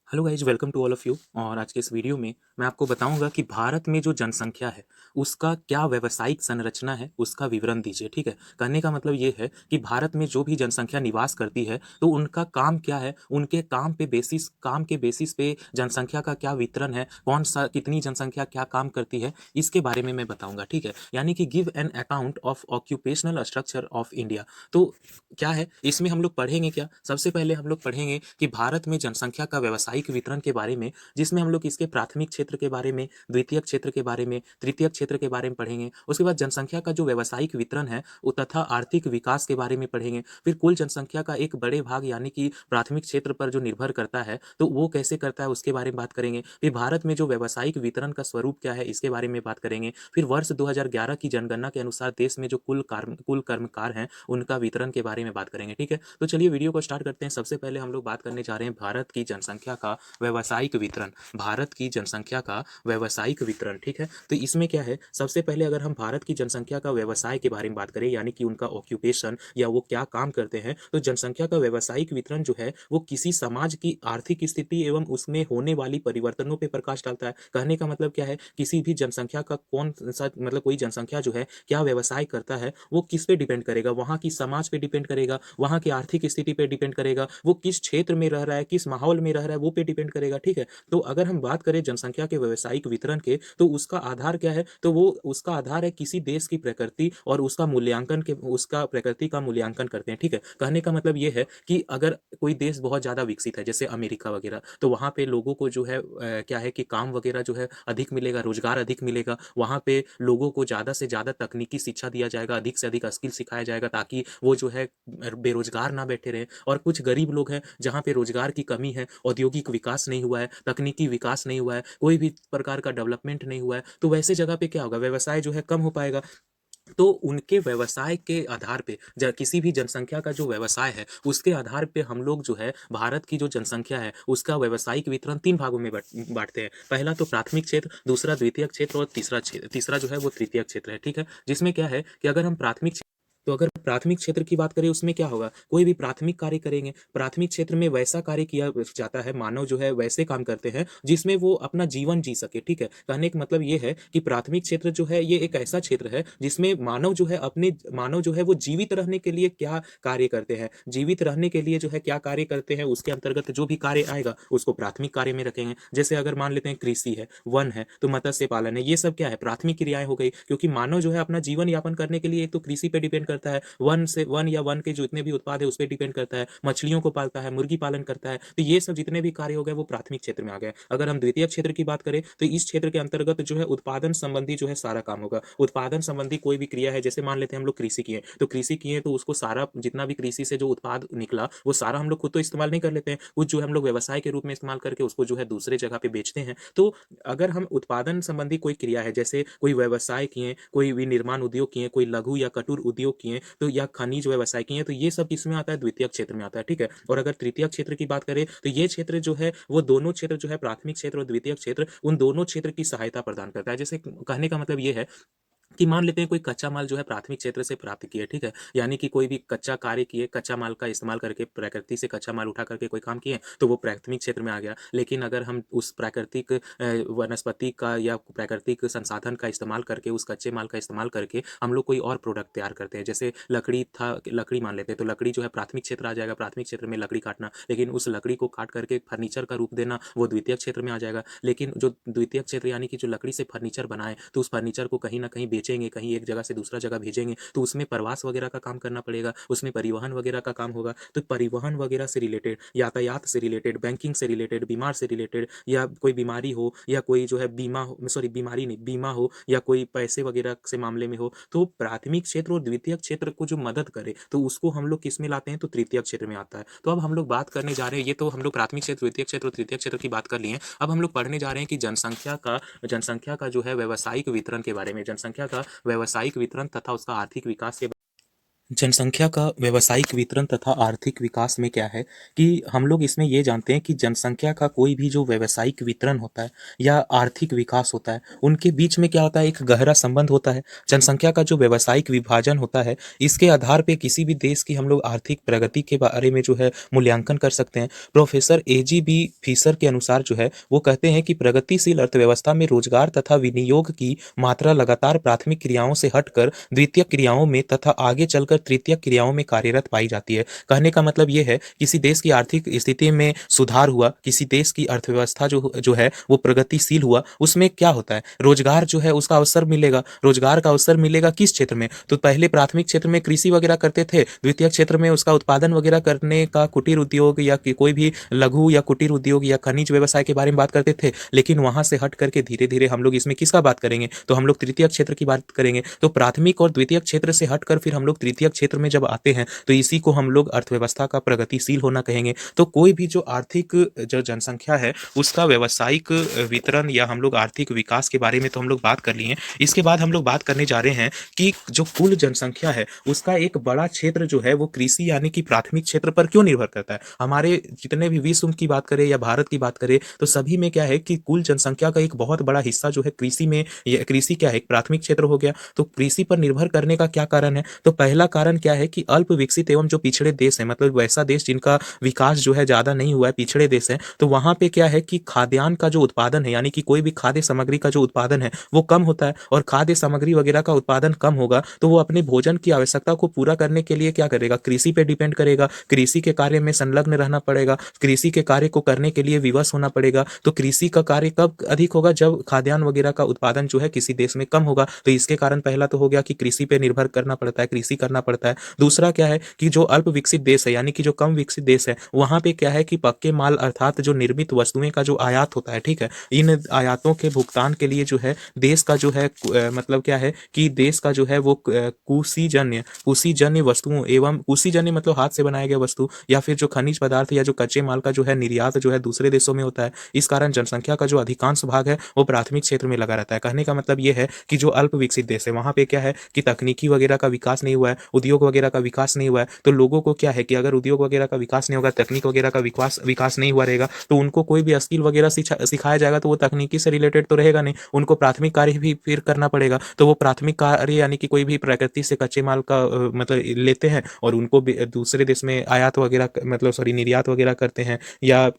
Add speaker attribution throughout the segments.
Speaker 1: Hello guys, welcome to all of you. और आज के इस वीडियो में मैं आपको बताऊंगा कि भारत में जो जनसंख्या है उसका क्या व्यावसायिक संरचना है, उसका विवरण दीजिए। ठीक है, कहने का मतलब ये है कि भारत में जो भी जनसंख्या निवास करती है तो उनका काम क्या है, उनके काम के बेसिस पे जनसंख्या का क्या वितरण है, कौन सा कितनी जनसंख्या क्या काम करती है, इसके बारे में मैं बताऊंगा। ठीक है, यानी कि give an account of occupational structure of India. तो क्या है इसमें हम लोग पढ़ेंगे, क्या सबसे पहले हम लोग पढ़ेंगे कि भारत में जनसंख्या का व्यावसायिक वितरण के बारे में, जिसमें हम लोग इसके प्राथमिक क्षेत्र के बारे में, द्वितीयक क्षेत्र के बारे में, तृतीयक क्षेत्र के बारे में पढ़ेंगे। उसके बाद जनसंख्या का जो व्यावसायिक वितरण है वो तथा आर्थिक विकास के बारे में पढ़ेंगे। फिर कुल जनसंख्या का एक बड़े भाग यानी कि प्राथमिक क्षेत्र पर जो निर्भर करता है तो वो कैसे करता है उसके बारे में बात करेंगे। फिर भारत में जो व्यावसायिक वितरण का स्वरूप क्या है इसके बारे में बात करेंगे। फिर वर्ष 2011 की जनगणना के अनुसार देश में जो कुल कर्मकार हैं उनका वितरण के बारे में बात करेंगे। ठीक है, तो चलिए वीडियो को स्टार्ट करते हैं। सबसे पहले हम लोग बात करने जा रहे हैं भारत की जनसंख्या का व्यावसायिक वितरण। भारत की जनसंख्या का व्यावसायिक वितरण, ठीक है, तो इसमें क्या है, सबसे पहले अगर हम भारत की जनसंख्या का व्यवसाय के बारे में बात करें यानी कि उनका ऑक्यूपेशन या वो क्या काम करते हैं, तो जनसंख्या का व्यावसायिक वितरण जो है वो किसी समाज की आर्थिक स्थिति एवं उसमें होने वाली परिवर्तनों पर प्रकाश डालता है। कहने का मतलब क्या है, किसी भी जनसंख्या का कौन सा मतलब कोई जनसंख्या जो है क्या व्यवसाय करता है वो किस पे डिपेंड करेगा, वहाँ की समाज पे डिपेंड करेगा, वहाँ की आर्थिक स्थिति पे डिपेंड करेगा, वो किस क्षेत्र में रह रहा है, किस माहौल में रह रहा है, वो पे डिपेंड करेगा। ठीक है, तो अगर हम बात करें जनसंख्या के व्यावसायिक वितरण के, तो उसका आधार क्या है, तो वो उसका आधार है किसी देश की प्रकृति और उसका प्रकृति का मूल्यांकन करते हैं। ठीक है, कहने का मतलब ये है कि अगर कोई देश बहुत ज्यादा विकसित है जैसे अमेरिका वगैरह, तो वहाँ पे लोगों को जो है क्या है कि काम वगैरह जो है अधिक मिलेगा, रोजगार अधिक मिलेगा, वहाँ पे लोगों को ज्यादा से ज्यादा तकनीकी शिक्षा दिया जाएगा, अधिक से अधिक स्किल सिखाया जाएगा ताकि वो जो है बेरोजगार ना बैठे रहे। और कुछ गरीब लोग हैं जहाँ पे रोजगार की कमी है, औद्योगिक विकास नहीं हुआ है, तकनीकी विकास नहीं हुआ है, कोई भी प्रकार का डेवलपमेंट नहीं हुआ है, तो वैसे जगह पे क्या होगा, व्यवसाय जो है कम हो पाएगा। तो उनके व्यवसाय के आधार पे किसी भी जनसंख्या का जो व्यवसाय है उसके आधार पे हम लोग जो है भारत की जो जनसंख्या है उसका व्यवसायिक वितरण तीन भागों में बांटते हैं। पहला तो प्राथमिक क्षेत्र, दूसरा द्वितीयक क्षेत्र और तीसरा जो है वो तृतीयक क्षेत्र है। ठीक है, जिसमें क्या है कि अगर हम प्राथमिक क्षेत्र की बात करें उसमें क्या होगा, कोई भी प्राथमिक कार्य करेंगे, प्राथमिक क्षेत्र में वैसा कार्य किया जाता है, मानव जो है वैसे काम करते हैं जिसमें वो अपना जीवन जी सके। ठीक है, कहने का मतलब ये है कि प्राथमिक क्षेत्र जो है ये एक ऐसा क्षेत्र है जिसमें मानव जो है वो जीवित रहने के लिए क्या कार्य करते हैं, जीवित रहने के लिए जो है क्या कार्य करते हैं उसके अंतर्गत जो भी कार्य आएगा उसको प्राथमिक कार्य में रखेंगे। जैसे अगर मान लेते हैं कृषि है, वन है, तो मत्स्य पालन है, ये सब क्या है, प्राथमिक क्रियाएं हो गई, क्योंकि मानव जो है अपना जीवन यापन करने के लिए एक तो कृषि पे डिपेंड करता है, वन या वन के जो इतने भी उत्पाद है उस पर डिपेंड करता है, मछलियों को पालता है, मुर्गी पालन करता है, तो ये सब जितने भी कार्य हो गए वो प्राथमिक क्षेत्र में आ गए। अगर हम द्वितीय क्षेत्र की बात करें तो इस क्षेत्र के अंतर्गत जो है उत्पादन संबंधी जो है सारा काम होगा। उत्पादन संबंधी कोई भी क्रिया है, जैसे मान लेते हैं हम लोग कृषि किए, तो कृषि किए तो उसको सारा जितना भी कृषि से जो उत्पाद निकला वो सारा हम लोग खुद तो इस्तेमाल नहीं कर लेते हैं, कुछ जो है हम लोग व्यवसाय के रूप में इस्तेमाल करके उसको जो है दूसरे जगह पे बेचते हैं। तो अगर हम उत्पादन संबंधी कोई क्रिया है, जैसे कोई व्यवसाय किए, कोई विनिर्माण उद्योग किए, कोई लघु या कटुर उद्योग किए, तो या खनिज व्यवसाय किए, तो ये सब किसमें आता है, द्वितीय क्षेत्र में आता है। ठीक है, और अगर तृतीय क्षेत्र की बात करें तो ये क्षेत्र जो है वो दोनों क्षेत्र जो है प्राथमिक क्षेत्र और द्वितीय क्षेत्र, उन दोनों क्षेत्र की सहायता प्रदान करता है। जैसे कहने का मतलब ये है कि मान लेते हैं कोई कच्चा माल जो है प्राथमिक क्षेत्र से प्राप्त किया। ठीक है, यानी कि कोई भी कच्चा कार्य किए, कच्चा माल का इस्तेमाल करके प्रकृति से कच्चा माल उठा करके कोई काम किए तो वो प्राथमिक क्षेत्र में आ गया। लेकिन अगर हम उस प्राकृतिक वनस्पति का या प्राकृतिक संसाधन का इस्तेमाल करके, उस कच्चे माल का इस्तेमाल करके हम लोग कोई और प्रोडक्ट तैयार करते हैं, जैसे लकड़ी मान लेते हैं, तो लकड़ी जो है प्राथमिक क्षेत्र आ जाएगा, प्राथमिक क्षेत्र में लकड़ी काटना, लेकिन उस लकड़ी को काट करके फर्नीचर का रूप देना वो द्वितीय क्षेत्र में आ जाएगा। लेकिन जो द्वितीय क्षेत्र यानी कि जो लकड़ी से फर्नीचर बनाए तो उस फर्नीचर को कहीं ना कहीं बेचेंगे, कहीं एक जगह से दूसरा जगह भेजेंगे, तो उसमें प्रवास वगैरह का काम करना पड़ेगा, उसमें परिवहन वगैरह का काम होगा। तो परिवहन वगैरह से रिलेटेड, यातायात से रिलेटेड, बैंकिंग से रिलेटेड, बीमार से रिलेटेड, या कोई बीमारी हो या कोई जो है बीमारी नहीं, बीमा हो या कोई पैसे वगैरह से मामले में हो, तो प्राथमिक क्षेत्र और द्वितीय क्षेत्र को जो मदद करे तो उसको हम लोग किस में लाते हैं, तो तृतीय क्षेत्र में आता है। तो अब हम लोग बात करने जा रहे हैं, ये तो हम लोग प्राथमिक क्षेत्र, द्वितीय क्षेत्र और तृतीय क्षेत्र की बात कर लिए हैं। अब हम लोग पढ़ने जा रहे हैं कि जनसंख्या का जो है व्यावसायिक वितरण के बारे में, जनसंख्या का व्यावसायिक वितरण तथा उसका आर्थिक विकास के जनसंख्या का व्यावसायिक वितरण तथा आर्थिक विकास में क्या है कि हम लोग इसमें ये जानते हैं कि जनसंख्या का कोई भी जो व्यावसायिक वितरण होता है या आर्थिक विकास होता है, उनके बीच में क्या होता है, एक गहरा संबंध होता है। जनसंख्या का जो व्यावसायिक विभाजन होता है, इसके आधार पे किसी भी देश की हम लोग आर्थिक प्रगति के बारे में जो है मूल्यांकन कर सकते हैं। प्रोफेसर AGB फिशर के अनुसार जो है वो कहते हैं कि प्रगतिशील अर्थव्यवस्था में रोजगार तथा विनियोग की मात्रा लगातार प्राथमिक क्रियाओं से हटकर द्वितीयक क्रियाओं में तथा आगे चलकर तृतीयक क्रियाओं में कार्यरत पाई जाती है। कहने का मतलब ये है, किसी देश की आर्थिक स्थिति में सुधार हुआ, किसी देश की अर्थव्यवस्था जो जो है वो प्रगतिशील हुआ, उसमें क्या होता है, रोजगार जो है उसका अवसर मिलेगा। रोजगार का अवसर मिलेगा किस क्षेत्र में, तो पहले प्राथमिक क्षेत्र में कृषि वगैरह करते थे, द्वितीय क्षेत्र में उसका उत्पादन वगैरह करने का कुटीर उद्योग या कोई भी लघु या कुटीर उद्योग या खनिज व्यवसाय के बारे में बात करते थे। लेकिन वहां से हट करके धीरे धीरे हम लोग इसमें किसका बात करेंगे, तो हम लोग तृतीय क्षेत्र की बात करेंगे। तो प्राथमिक और द्वितीय क्षेत्र से हटकर फिर हम लोग तृतीय क्षेत्र में जब आते हैं तो इसी को हम लोग अर्थव्यवस्था का प्रगतिशील होना कहेंगे। तो कोई भी जो आर्थिक जो जनसंख्या है उसका व्यावसायिक वितरण या हम लोग आर्थिक विकास के बारे में तो हम लोग बात कर लिए हैं। इसके बाद हम लोग बात करने जा रहे हैं कि जो कुल जनसंख्या है उसका एक बड़ा क्षेत्र जो है वो कृषि यानी कि प्राथमिक क्षेत्र पर क्यों निर्भर करता है। हमारे जितने भी विश्व की बात करें या भारत की बात करें तो सभी में क्या है कि कुल जनसंख्या का एक बहुत बड़ा हिस्सा जो है कृषि में, कृषि क्या है, एक प्राथमिक क्षेत्र हो गया। तो कृषि पर निर्भर करने का क्या कारण है, तो पहला कारण क्या है कि अल्प विकसित एवं जो पिछड़े देश है, मतलब वैसा देश जिनका विकास जो है ज्यादा नहीं हुआ है, पिछड़े देश है, तो वहां पे क्या है कि खाद्यान्न का जो उत्पादन है यानी कि कोई भी खाद्य सामग्री का जो उत्पादन है वो कम होता है। और खाद्य सामग्री वगैरह का उत्पादन कम होगा तो वो अपने भोजन की आवश्यकता को पूरा करने के लिए क्या करेगा, कृषि पे डिपेंड करेगा। कृषि के कार्य में संलग्न रहना पड़ेगा, कृषि के कार्य को करने के लिए विवश होना पड़ेगा। तो कृषि का कार्य कब अधिक होगा, जब खाद्यान्न वगैरह का उत्पादन जो है किसी देश में कम होगा। तो इसके कारण पहला तो हो गया कि कृषि पे निर्भर करना पड़ता है, कृषि करना पड़ता है। दूसरा क्या है कि जो अल्प विकसित देश है यानी कि जो कम विकसित देश है वहां पे क्या है कि पक्के माल अर्थात जो निर्मित वस्तुएं का जो आयात होता है, ठीक है, इन आयातों के भुगतान के लिए जो है देश का जो है मतलब क्या है कि देश का जो है वो कुशीजन्य वस्तुओं एवं कुशीजन्य मतलब हाथ से बनाए गए वस्तु या फिर जो खनिज पदार्थ या जो कच्चे माल का जो है निर्यात जो है दूसरे देशों में होता है। इस कारण जनसंख्या का जो अधिकांश भाग है वो प्राथमिक क्षेत्र में लगा रहता है। कहने का मतलब ये है कि जो अल्प विकसित देश है वहां पे क्या है कि तकनीकी वगैरह का विकास नहीं हुआ है, उद्योग वगैरह का विकास नहीं हुआ है। तो लोगों को क्या है कि अगर उद्योग वगैरह का विकास नहीं होगा, तकनीक वगैरह का विकास नहीं हुआ रहेगा, तो उनको कोई भी स्किल वगैरह सिखाया जाएगा तो वो तकनीकी से रिलेटेड तो रहेगा नहीं, उनको प्राथमिक कार्य भी फिर करना पड़ेगा। तो वो प्राथमिक कार्य यानी कि कोई भी प्रकृति से कच्चे माल का मतलब लेते हैं और उनको दूसरे देश में आयात वगैरह मतलब सॉरी निर्यात वगैरह करते हैं, या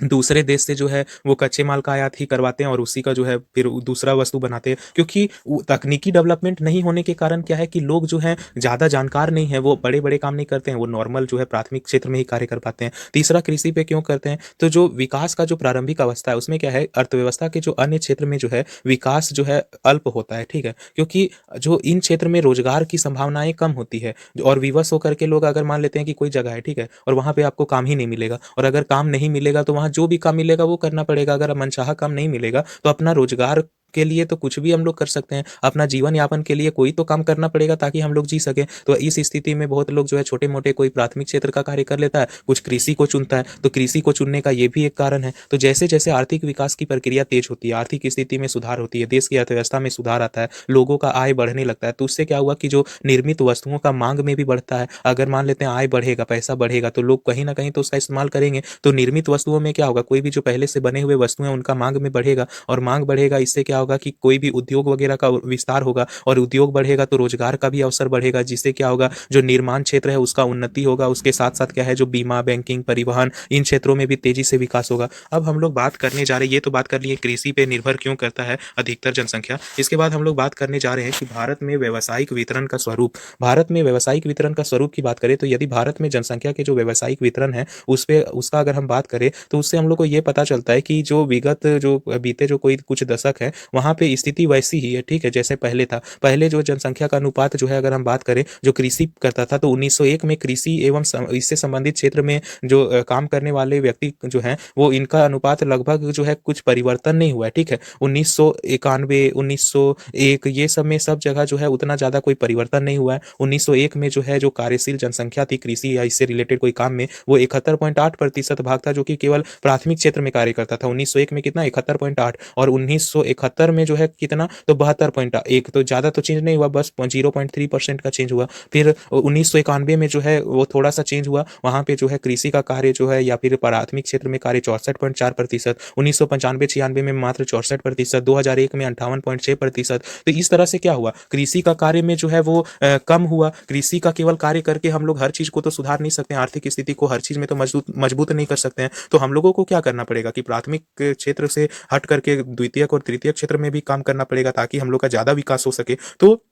Speaker 1: दूसरे देश से जो है वो कच्चे माल का आयात ही करवाते हैं और उसी का जो है फिर दूसरा वस्तु बनाते हैं। क्योंकि तकनीकी डेवलपमेंट नहीं होने के कारण क्या है कि लोग जो है ज़्यादा जानकार नहीं है, वो बड़े बड़े काम नहीं करते हैं, वो नॉर्मल जो है प्राथमिक क्षेत्र में ही कार्य कर पाते हैं। तीसरा कृषि पे क्यों करते हैं, तो जो विकास का जो प्रारंभिक अवस्था है उसमें क्या है अर्थव्यवस्था के जो अन्य क्षेत्र में जो है विकास जो है अल्प होता है, ठीक है, क्योंकि जो इन क्षेत्र में रोजगार की संभावनाएं कम होती है और विवश होकर के लोग अगर मान लेते हैं कि कोई जगह है, ठीक है, और वहां पे आपको काम ही नहीं मिलेगा, और अगर काम नहीं मिलेगा तो वहां जो भी काम मिलेगा वो करना पड़ेगा। अगर मनचाहा काम नहीं मिलेगा तो अपना रोजगार के लिए तो कुछ भी हम लोग कर सकते हैं, अपना जीवन यापन के लिए कोई तो काम करना पड़ेगा ताकि हम लोग जी सके। तो इस स्थिति में बहुत लोग जो है छोटे मोटे कोई प्राथमिक क्षेत्र का कार्य कर लेता है, कुछ कृषि को चुनता है। तो कृषि को चुनने का ये भी एक कारण है। तो जैसे जैसे आर्थिक विकास की प्रक्रिया तेज होती है, आर्थिक स्थिति में सुधार होती है, देश की अर्थव्यवस्था में सुधार आता है, लोगों का आय बढ़ने लगता है, तो उससे क्या हुआ कि जो निर्मित वस्तुओं का मांग में भी बढ़ता है। अगर मान लेते हैं आय बढ़ेगा, पैसा बढ़ेगा, तो लोग कहीं ना कहीं तो उसका इस्तेमाल करेंगे। तो निर्मित वस्तुओं में क्या होगा, कोई भी जो पहले से बने हुए वस्तुएं उनका मांग में बढ़ेगा, और मांग बढ़ेगा इससे क्या होगा कि कोई भी उद्योग वगैरह का विस्तार होगा, और उद्योग बढ़ेगा तो रोजगार का भी अवसर बढ़ेगा, जिससे क्या होगा जो निर्माण क्षेत्र है उसका उन्नति होगा। उसके साथ साथ क्या है जो बीमा, बैंकिंग, परिवहन, इन क्षेत्रों में भी तेजी से विकास होगा। अब हम लोग बात करने जा रहे हैं, ये तो बात कर लिए कृषि पे निर्भर क्यों करता है अधिकतर जनसंख्या। इसके बाद हम लोग बात करने जा रहे हैं कि भारत में व्यावसायिक वितरण का स्वरूप। भारत में व्यावसायिक वितरण का स्वरूप की बात करें तो यदि भारत में जनसंख्या के जो व्यावसायिक वितरण है उस पे उसका अगर हम बात करें तो उससे हम लोग को ये पता चलता है कि जो विगत जो बीते जो कोई कुछ दशक है वहाँ पे स्थिति वैसी ही है, ठीक है, जैसे पहले था। पहले जो जनसंख्या का अनुपात जो है अगर हम बात करें जो कृषि करता था तो 1901 में कृषि एवं इससे संबंधित क्षेत्र में जो काम करने वाले व्यक्ति जो है वो इनका अनुपात लगभग जो है कुछ परिवर्तन नहीं हुआ है, ठीक है। 1991 1901 ये सब में सब जगह जो है उतना ज्यादा कोई परिवर्तन नहीं हुआ है। 1901 में जो है जो कार्यशील जनसंख्या थी कृषि या इससे रिलेटेड कोई काम में वो 71.8% भाग था, जो कि केवल प्राथमिक क्षेत्र में कार्य करता था। 1901 में कितना 71.8, और 1971 72 में जो है कितना, तो 72.1, तो ज़्यादा तो चेंज नहीं हुआ, बस 0.3% का चेंज हुआ। फिर 1991 में जो है वो थोड़ा सा चेंज हुआ, वहाँ पे जो है कृषि का कार्य जो है या फिर प्राथमिक क्षेत्र में कार्य 64.4%, 1995-96 में मात्र 64%, 2001 में 58.6%। तो इस तरह से क्या हुआ, कृषि का कार्य में जो है वो कम हुआ। कृषि का केवल कार्य करके हम लोग हर चीज़ को तो सुधार नहीं सकते हैं, आर्थिक स्थिति को हर चीज़ में तो मजबूत नहीं कर सकते हैं। तो हम लोगों को क्या करना पड़ेगा कि प्राथमिक क्षेत्र से हट करके द्वितीयक और तृतीयक क्षेत्र में भी काम करना पड़ेगा, ताकि हम लोग का ज़्यादा विकास हो सके। तो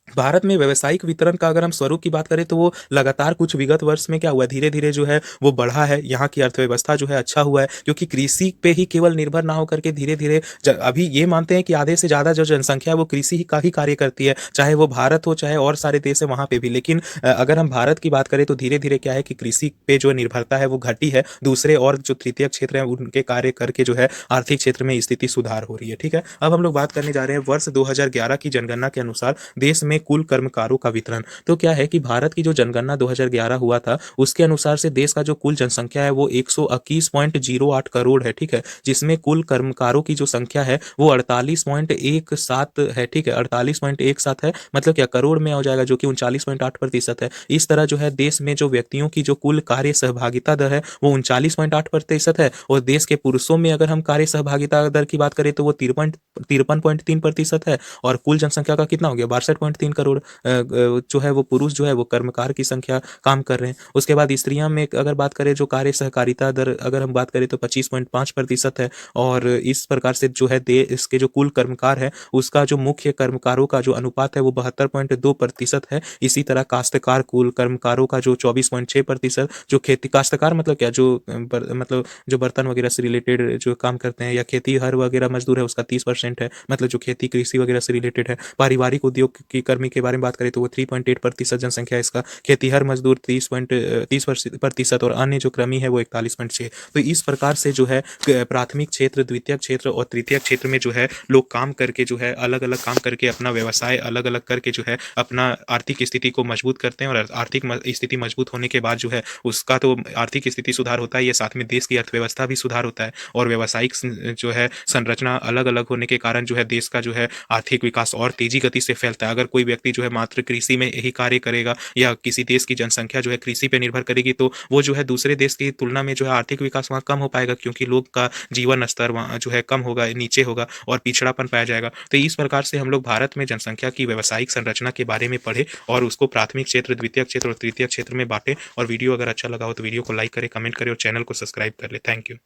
Speaker 1: भारत में व्यावसायिक वितरण का अगर हम स्वरूप की बात करें, तो वो लगातार कुछ विगत वर्ष में क्या हुआ, धीरे-धीरे जो है वो बढ़ा है। यहाँ की अर्थव्यवस्था जो है अच्छा हुआ है, क्योंकि कृषि पे ही केवल निर्भर ना होकर के धीरे-धीरे अभी ये मानते हैं कि आधे से ज़्यादा जो जनसंख्या है वो कृषि का ही कार्य करती है, चाहे वो भारत हो चाहे और सारे देश है वहाँ पे भी। लेकिन अगर हम भारत की बात करें तो धीरे-धीरे क्या है कि कृषि पे जो निर्भरता है वो घटी है। दूसरे और जो तृतीयक क्षेत्र है उनके कार्य करके जो है आर्थिक क्षेत्र में स्थिति सुधार हो रही है। ठीक है, अब हम लोग बात करने जा रहे हैं वर्ष 2011 की जनगणना के अनुसार देश में कुल कर्मकारों का वितरण। तो क्या है कि भारत की जो जनगणना 2011 हुआ था, उसके अनुसार से देश का जो कुल जनसंख्या है वो 121.08 करोड़ है। ठीक है, जिसमें कुल कर्मकारों की जो संख्या है वो 48.17 है। ठीक है, 48.17 है, मतलब क्या करोड़ में हो जाएगा, जो कि 39.8% है। इस तरह जो है देश में जो व्यक्तियों की जो कुल कार्य सहभागिता दर है वो 39.8% है, और देश के पुरुषों में अगर हम कार्य सहभागिता दर की बात करें तो वो 53.3% है, और कुल जनसंख्या का कितना हो गया, 62.3 करोड़ जो है वो पुरुष जो है वो कर्मकार की संख्या काम कर रहे हैं। उसके बाद स्त्रियां में अगर बात करें, जो कार्य सहकारिता दर अगर हम बात करें तो 25.5% है, और इस प्रकार से जो है देश के जो कुल कर्मकार है उसका जो मुख्य कर्मकारों का जो अनुपात है वो 72.2% है। इसी तरह काश्तकार कुल कर्मकारों का जो 24.6%, जो खेती काश्तकार मतलब क्या, जो मतलब जो बर्तन वगैरह से रिलेटेड जो काम करते हैं, या खेती हर वगैरह मजदूर है उसका 30% है, मतलब जो खेती कृषि वगैरह से रिलेटेड है। पारिवारिक उद्योग की कर्मी के बारे में बात करें तो वो 3.8% जनसंख्या है इसका। खेतीहर मजदूर 30%, और अन्य जो कृमि है वो 41.6। तो इस प्रकार से जो है प्राथमिक क्षेत्र, द्वितीयक क्षेत्र और तृतीयक क्षेत्र में जो है लोग काम करके जो है अलग अलग काम करके अपना व्यवसाय अलग अलग करके जो है अपना आर्थिक स्थिति को मजबूत करते हैं, और आर्थिक स्थिति मजबूत होने के बाद जो है उसका तो आर्थिक स्थिति सुधार होता है, ये साथ में देश की अर्थव्यवस्था भी सुधार होता है, और व्यावसायिक जो है संरचना अलग अलग होने के कारण जो है देश का जो है आर्थिक विकास और तेजी गति से फैलता है। अगर कोई व्यक्ति जो है मात्र कृषि में ही कार्य करेगा, या किसी देश की जनसंख्या जो है कृषि पे निर्भर करेगी, तो वो जो है दूसरे देश की तुलना में जो है आर्थिक विकास वहाँ कम हो पाएगा, क्योंकि लोग का जीवन स्तर वहाँ जो है कम होगा, नीचे होगा, और पिछड़ापन पाया जाएगा। तो इस प्रकार से हम लोग भारत में जनसंख्या की व्यावसायिक संरचना के बारे में पढ़े, और उसको प्राथमिक क्षेत्र, द्वितीयक क्षेत्र और तृतीयक क्षेत्र में बांटे। और वीडियो अगर अच्छा लगा हो तो वीडियो को लाइक करें, कमेंट करें और चैनल को सब्सक्राइब कर ले। Thank you.